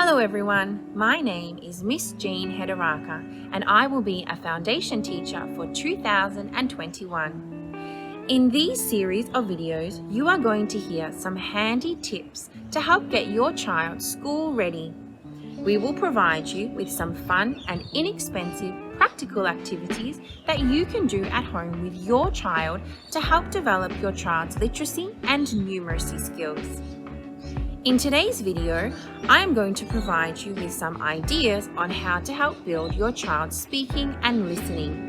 Hello everyone, my name is Miss Jean Hedaraka and I will be a foundation teacher for 2021. In these series of videos, you are going to hear some handy tips to help get your child school ready. We will provide you with some fun and inexpensive practical activities that you can do at home with your child to help develop your child's literacy and numeracy skills. In today's video, I am going to provide you with some ideas on how to help build your child's speaking and listening.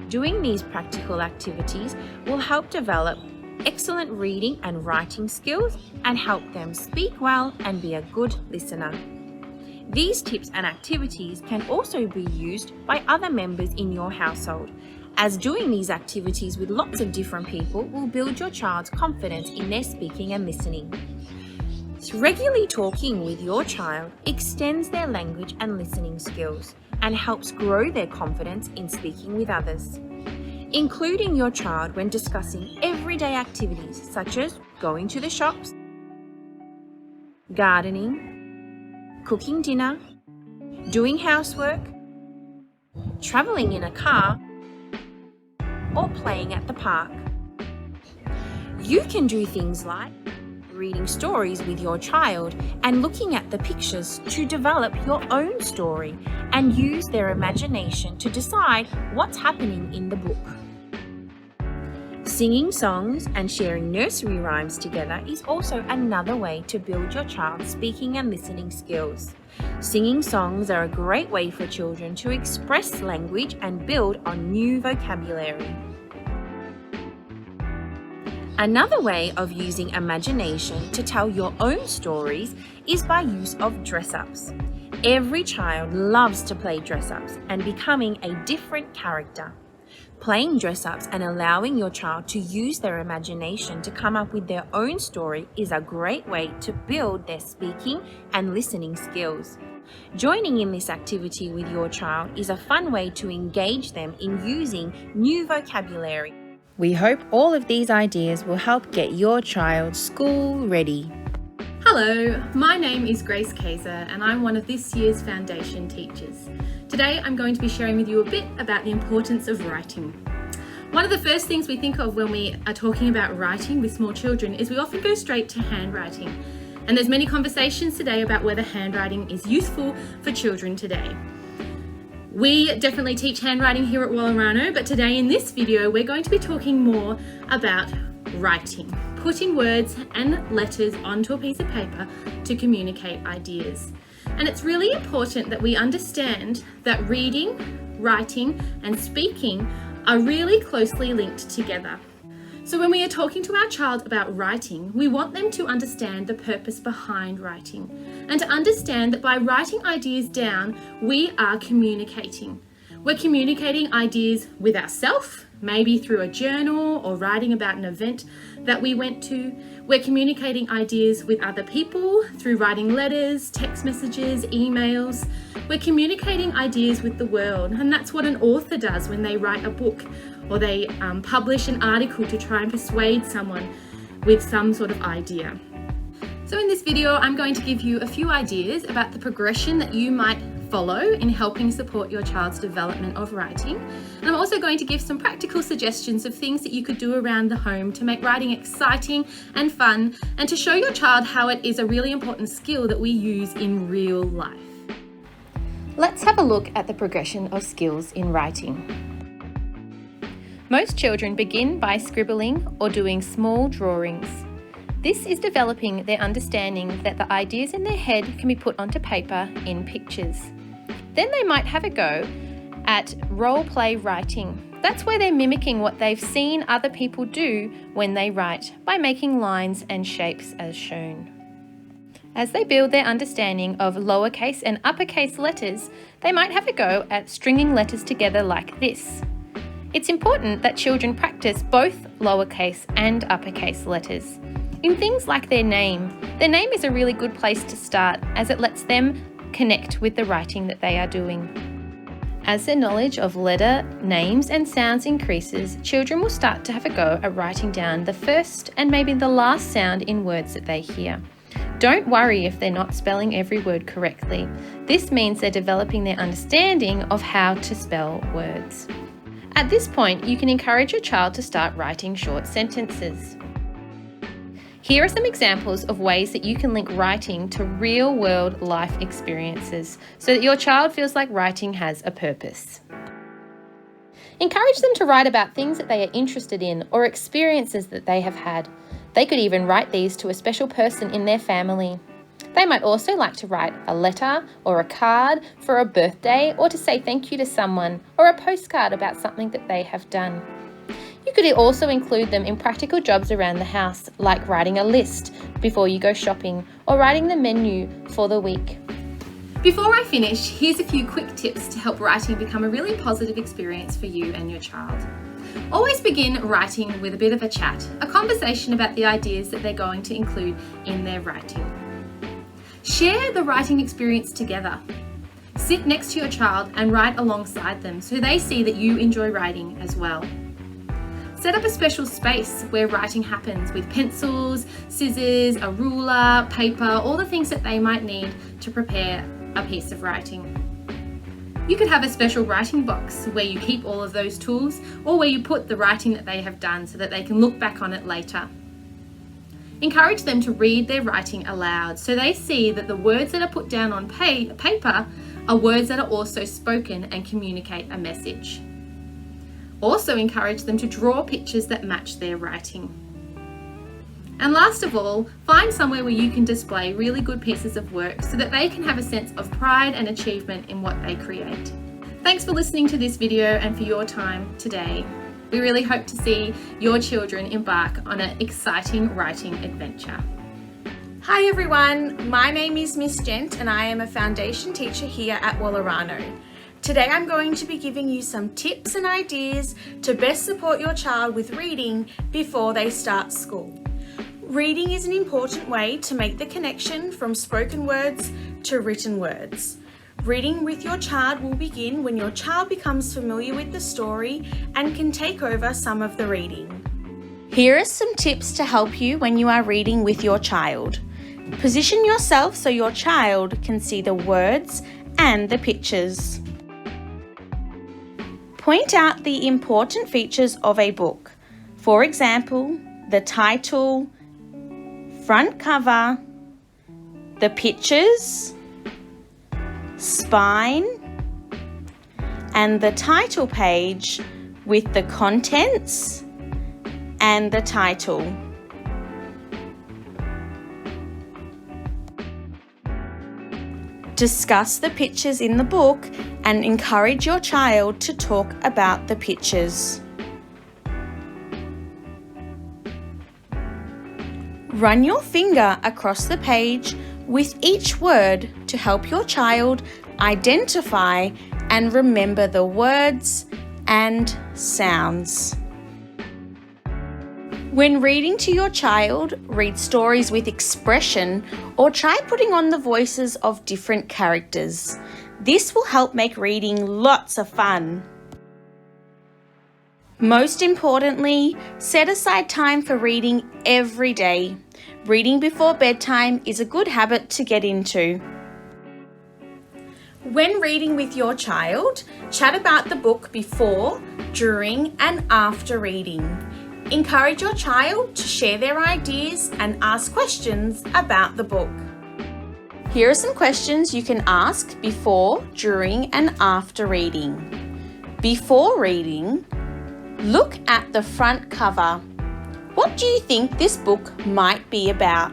Doing these practical activities will help develop excellent reading and writing skills and help them speak well and be a good listener. These tips and activities can also be used by other members in your household, as doing these activities with lots of different people will build your child's confidence in their speaking and listening. Regularly talking with your child extends their language and listening skills and helps grow their confidence in speaking with others. Including your child when discussing everyday activities such as going to the shops, gardening, cooking dinner, doing housework, traveling in a car, or playing at the park. You can do things like reading stories with your child and looking at the pictures to develop your own story and use their imagination to decide what's happening in the book. Singing songs and sharing nursery rhymes together is also another way to build your child's speaking and listening skills. Singing songs are a great way for children to express language and build on new vocabulary. Another way of using imagination to tell your own stories is by use of dress-ups. Every child loves to play dress-ups and becoming a different character. Playing dress-ups and allowing your child to use their imagination to come up with their own story is a great way to build their speaking and listening skills. Joining in this activity with your child is a fun way to engage them in using new vocabulary. We hope all of these ideas will help get your child school ready. Hello, my name is Grace Kaiser and I'm one of this year's foundation teachers. Today I'm going to be sharing with you a bit about the importance of writing. One of the first things we think of when we are talking about writing with small children is we often go straight to handwriting. And there's many conversations today about whether handwriting is useful for children today. We definitely teach handwriting here at Wallarano, but today in this video we're going to be talking more about writing, putting words and letters onto a piece of paper to communicate ideas. And it's really important that we understand that reading, writing and speaking are really closely linked together. So when we are talking to our child about writing, we want them to understand the purpose behind writing and to understand that by writing ideas down, we are communicating. We're communicating ideas with ourselves, maybe through a journal or writing about an event that we went to. We're communicating ideas with other people through writing letters, text messages, emails. We're communicating ideas with the world, and that's what an author does when they write a book or they publish an article to try and persuade someone with some sort of idea. So in this video, I'm going to give you a few ideas about the progression that you might follow in helping support your child's development of writing. And I'm also going to give some practical suggestions of things that you could do around the home to make writing exciting and fun and to show your child how it is a really important skill that we use in real life. Let's have a look at the progression of skills in writing. Most children begin by scribbling or doing small drawings. This is developing their understanding that the ideas in their head can be put onto paper in pictures. Then they might have a go at role-play writing. That's where they're mimicking what they've seen other people do when they write by making lines and shapes as shown. As they build their understanding of lowercase and uppercase letters, they might have a go at stringing letters together like this. It's important that children practice both lowercase and uppercase letters. In things like their name is a really good place to start as it lets them connect with the writing that they are doing. As their knowledge of letter, names and sounds increases, children will start to have a go at writing down the first and maybe the last sound in words that they hear. Don't worry if they're not spelling every word correctly. This means they're developing their understanding of how to spell words. At this point, you can encourage your child to start writing short sentences. Here are some examples of ways that you can link writing to real-world life experiences so that your child feels like writing has a purpose. Encourage them to write about things that they are interested in or experiences that they have had. They could even write these to a special person in their family. They might also like to write a letter or a card for a birthday or to say thank you to someone, or a postcard about something that they have done. You could also include them in practical jobs around the house, like writing a list before you go shopping or writing the menu for the week. Before I finish, here's a few quick tips to help writing become a really positive experience for you and your child. Always begin writing with a bit of a chat, a conversation about the ideas that they're going to include in their writing. Share the writing experience together. Sit next to your child and write alongside them so they see that you enjoy writing as well. Set up a special space where writing happens with pencils, scissors, a ruler, paper, all the things that they might need to prepare a piece of writing. You could have a special writing box where you keep all of those tools, or where you put the writing that they have done so that they can look back on it later. Encourage them to read their writing aloud so they see that the words that are put down on paper are words that are also spoken and communicate a message. Also encourage them to draw pictures that match their writing. And last of all, find somewhere where you can display really good pieces of work so that they can have a sense of pride and achievement in what they create. Thanks for listening to this video and for your time today. We really hope to see your children embark on an exciting writing adventure. Hi everyone, my name is Miss Gent and I am a foundation teacher here at Wallarano. Today I'm going to be giving you some tips and ideas to best support your child with reading before they start school. Reading is an important way to make the connection from spoken words to written words. Reading with your child will begin when your child becomes familiar with the story and can take over some of the reading. Here are some tips to help you when you are reading with your child. Position yourself so your child can see the words and the pictures. Point out the important features of a book. For example, the title, front cover, the pictures, spine, and the title page with the contents and the title. Discuss the pictures in the book and encourage your child to talk about the pictures. Run your finger across the page with each word to help your child identify and remember the words and sounds. When reading to your child, read stories with expression or try putting on the voices of different characters. This will help make reading lots of fun. Most importantly, set aside time for reading every day. Reading before bedtime is a good habit to get into. When reading with your child, chat about the book before, during, and after reading. Encourage your child to share their ideas and ask questions about the book. Here are some questions you can ask before, during, and after reading. Before reading, look at the front cover. What do you think this book might be about?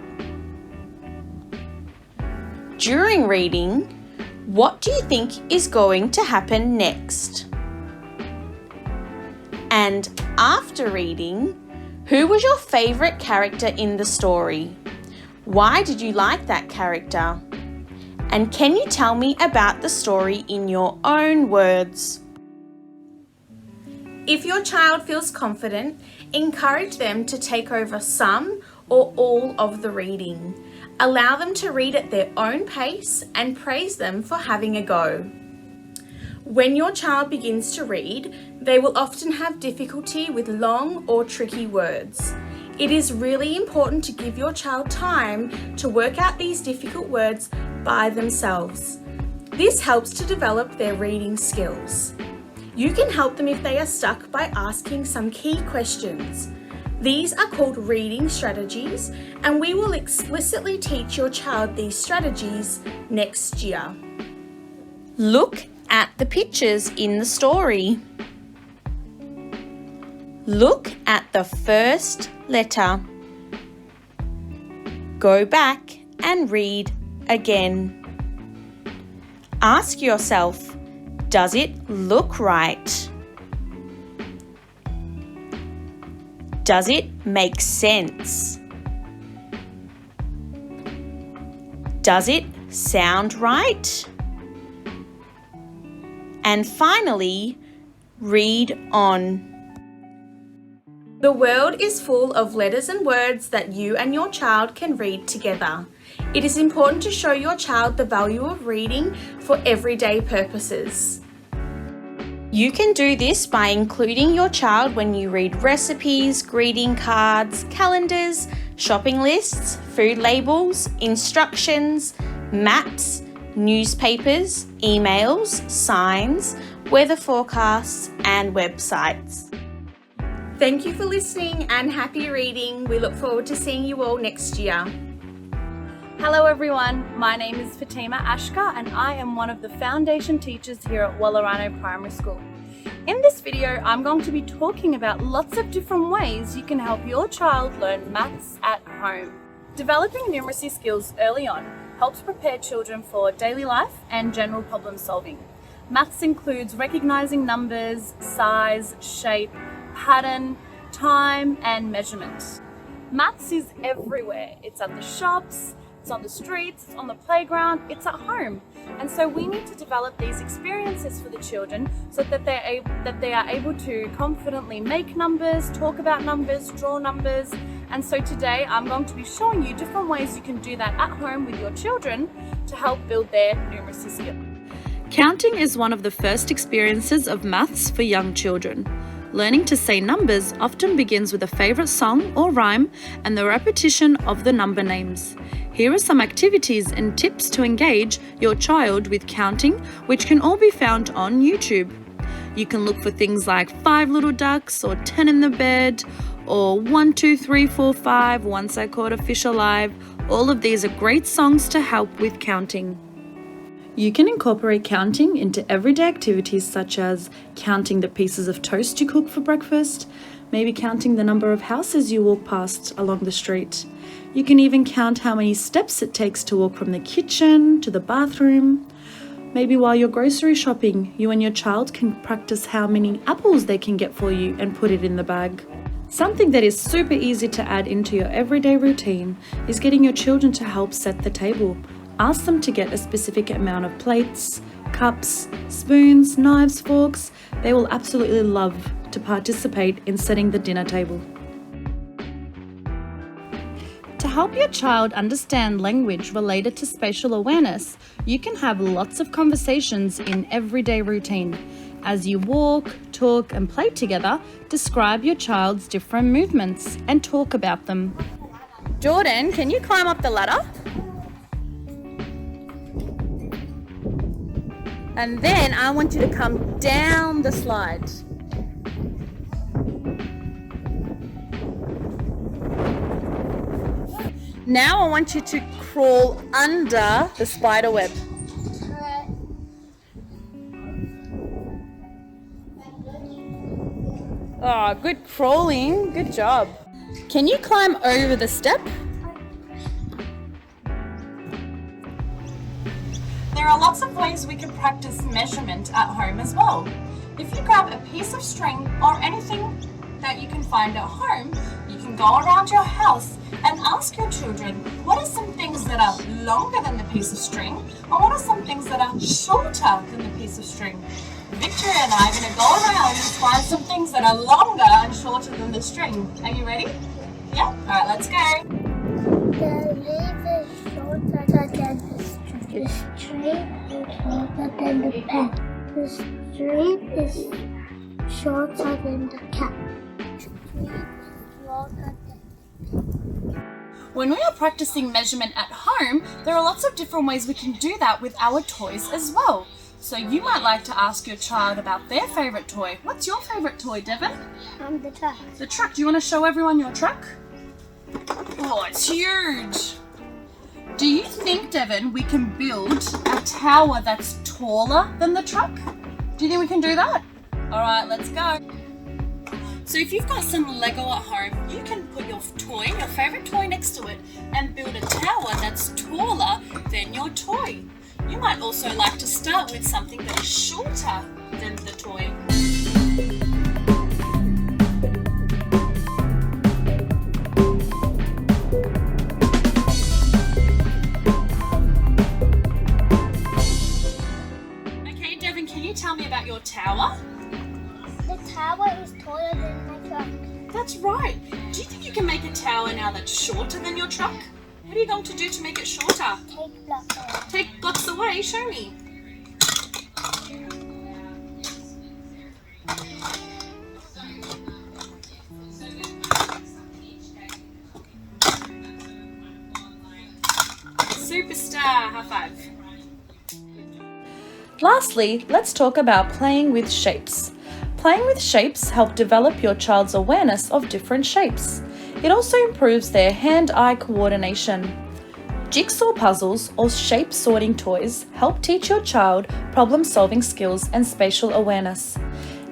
During reading, what do you think is going to happen next? And after reading, who was your favourite character in the story? Why did you like that character? And can you tell me about the story in your own words? If your child feels confident, encourage them to take over some or all of the reading. Allow them to read at their own pace and praise them for having a go. When your child begins to read, they will often have difficulty with long or tricky words. It is really important to give your child time to work out these difficult words by themselves. This helps to develop their reading skills. You can help them if they are stuck by asking some key questions. These are called reading strategies, and we will explicitly teach your child these strategies next year. Look at the pictures in the story. Look at the first letter. Go back and read again. Ask yourself, does it look right? Does it make sense? Does it sound right? And finally, read on. The world is full of letters and words that you and your child can read together. It is important to show your child the value of reading for everyday purposes. You can do this by including your child when you read recipes, greeting cards, calendars, shopping lists, food labels, instructions, maps, newspapers, emails, signs, weather forecasts, and websites. Thank you for listening and happy reading. We look forward to seeing you all next year. Hello everyone, my name is Fatima Ashkar and I am one of the foundation teachers here at Wallarano Primary School. In this video, I'm going to be talking about lots of different ways you can help your child learn maths at home. Developing numeracy skills early on helps prepare children for daily life and general problem solving. Maths includes recognizing numbers, size, shape, pattern, time, and measurement. Maths is everywhere. It's at the shops, it's on the streets, it's on the playground, it's at home. And so we need to develop these experiences for the children so that they are able to confidently make numbers, talk about numbers, draw numbers. And so today I'm going to be showing you different ways you can do that at home with your children to help build their numeracy skill. Counting is one of the first experiences of maths for young children. Learning to say numbers often begins with a favourite song or rhyme and the repetition of the number names. Here are some activities and tips to engage your child with counting, which can all be found on YouTube. You can look for things like 5 little ducks or 10 in the bed or 1, 2, 3, 4, 5, once I caught a fish alive. All of these are great songs to help with counting. You can incorporate counting into everyday activities such as counting the pieces of toast you cook for breakfast, maybe counting the number of houses you walk past along the street. You can even count how many steps it takes to walk from the kitchen to the bathroom. Maybe while you're grocery shopping, you and your child can practice how many apples they can get for you and put it in the bag. Something that is super easy to add into your everyday routine is getting your children to help set the table. Ask them to get a specific amount of plates, cups, spoons, knives, forks. They will absolutely love to participate in setting the dinner table. To help your child understand language related to spatial awareness, you can have lots of conversations in everyday routine. As you walk, talk, and play together, describe your child's different movements and talk about them. Jordan, can you climb up the ladder? And then I want you to come down the slide. Now I want you to crawl under the spider web. Oh, good crawling. Good job. Can you climb over the step? There are lots of ways we can practice measurement at home as well. If you grab a piece of string or anything that you can find at home, you can go around your house and ask your children, what are some things that are longer than the piece of string, or what are some things that are shorter than the piece of string? Victoria and I are going to go around and find some things that are longer and shorter than the string. Are you ready? Yeah? Alright, let's go. The leaf is shorter than the string is longer than the pen. The street is shorter than the cat. The street is longer than. When we are practicing measurement at home, there are lots of different ways we can do that with our toys as well. So you might like to ask your child about their favourite toy. What's your favourite toy, Devon? The truck. The truck. Do you want to show everyone your truck? Oh, it's huge. Do you think, Devon, we can build a tower that's taller than the truck? Do you think we can do that? All right, let's go. So if you've got some Lego at home, you can put your toy, your favourite toy next to it and build a tower that's taller than your toy. You might also like to start with something that is shorter than the toy. Okay, Devon, can you tell me about your tower? The tower is taller than my truck. That's right. Do you think you can make a tower now that's shorter than your truck? What are you going to do to make it shorter? Take blocks away. Take blocks away, show me. Superstar, high five. Lastly, let's talk about playing with shapes. Playing with shapes help develop your child's awareness of different shapes. It also improves their hand-eye coordination. Jigsaw puzzles or shape sorting toys help teach your child problem-solving skills and spatial awareness.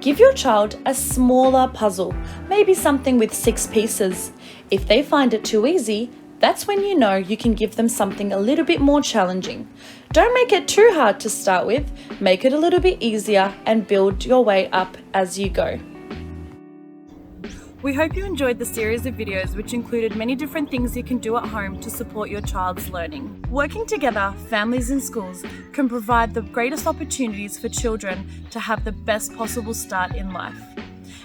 Give your child a smaller puzzle, maybe something with 6 pieces. If they find it too easy, that's when you know you can give them something a little bit more challenging. Don't make it too hard to start with, make it a little bit easier and build your way up as you go. We hope you enjoyed the series of videos which included many different things you can do at home to support your child's learning. Working together, families and schools can provide the greatest opportunities for children to have the best possible start in life.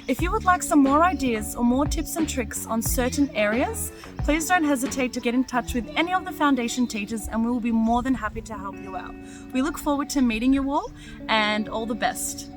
If you would like some more ideas or more tips and tricks on certain areas, please don't hesitate to get in touch with any of the foundation teachers and we will be more than happy to help you out. We look forward to meeting you all and all the best.